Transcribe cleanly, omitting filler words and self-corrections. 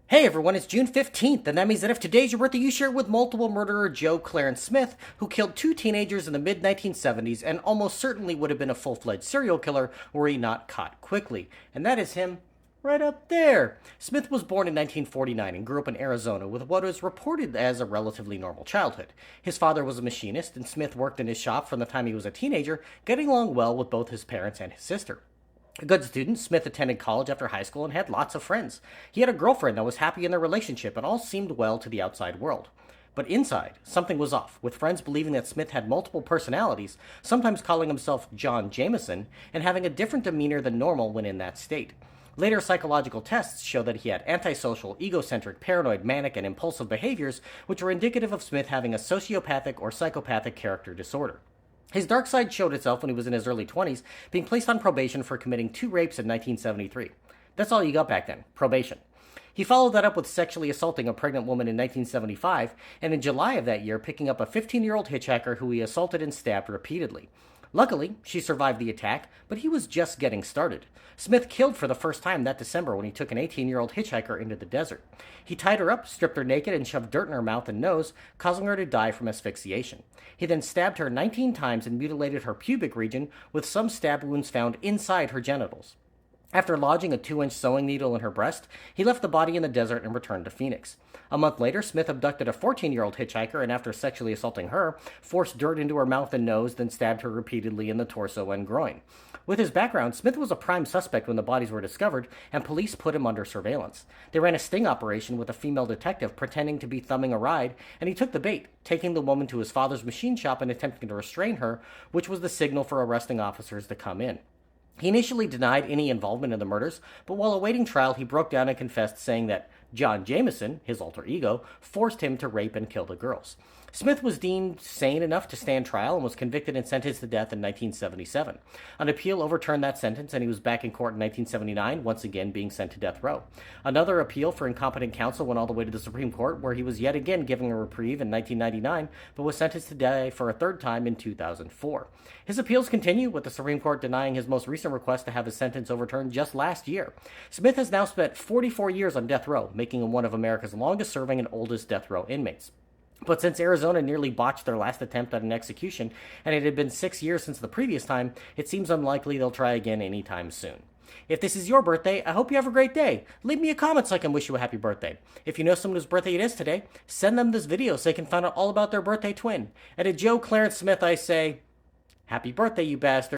Hey everyone, it's June 15th, and that means that if today's your birthday, you share it with multiple murderer Joe Clarence Smith, who killed two teenagers in the mid 1970s and almost certainly would have been a full fledged serial killer were he not caught quickly. And that is him right up there. Smith was born in 1949 and grew up in Arizona with what is reported as a relatively normal childhood. His father was a machinist, and Smith worked in his shop from the time he was a teenager, getting along well with both his parents and his sister. A good student, Smith attended college after high school and had lots of friends. He had a girlfriend that was happy in their relationship and all seemed well to the outside world. But inside, something was off, with friends believing that Smith had multiple personalities, sometimes calling himself John Jameson, and having a different demeanor than normal when in that state. Later psychological tests show that he had antisocial, egocentric, paranoid, manic, and impulsive behaviors, which were indicative of Smith having a sociopathic or psychopathic character disorder. His dark side showed itself when he was in his early 20s, being placed on probation for committing two rapes in 1973. That's all you got back then, probation. He followed that up with sexually assaulting a pregnant woman in 1975, and in July of that year, picking up a 15-year-old hitchhiker who he assaulted and stabbed repeatedly. Luckily, she survived the attack, but he was just getting started. Smith killed for the first time that December when he took an 18-year-old hitchhiker into the desert. He tied her up, stripped her naked, and shoved dirt in her mouth and nose, causing her to die from asphyxiation. He then stabbed her 19 times and mutilated her pubic region, with some stab wounds found inside her genitals. After lodging a 2-inch sewing needle in her breast, he left the body in the desert and returned to Phoenix. A month later, Smith abducted a 14-year-old hitchhiker and, after sexually assaulting her, forced dirt into her mouth and nose, then stabbed her repeatedly in the torso and groin. With his background, Smith was a prime suspect when the bodies were discovered, and police put him under surveillance. They ran a sting operation with a female detective pretending to be thumbing a ride, and he took the bait, taking the woman to his father's machine shop and attempting to restrain her, which was the signal for arresting officers to come in. He initially denied any involvement in the murders, but while awaiting trial, he broke down and confessed, saying that John Jameson, his alter ego, forced him to rape and kill the girls. Smith was deemed sane enough to stand trial and was convicted and sentenced to death in 1977. An appeal overturned that sentence, and he was back in court in 1979, once again being sent to death row. Another appeal for incompetent counsel went all the way to the Supreme Court, where he was yet again given a reprieve in 1999, but was sentenced to die for a third time in 2004. His appeals continue, with the Supreme Court denying his most recent request to have his sentence overturned just last year. Smith has now spent 44 years on death row, making him one of America's longest-serving and oldest death row inmates. But since Arizona nearly botched their last attempt at an execution, and it had been 6 years since the previous time, it seems unlikely they'll try again anytime soon. If this is your birthday, I hope you have a great day. Leave me a comment so I can wish you a happy birthday. If you know someone whose birthday it is today, send them this video so they can find out all about their birthday twin. And to Joe Clarence Smith, I say, happy birthday, you bastard.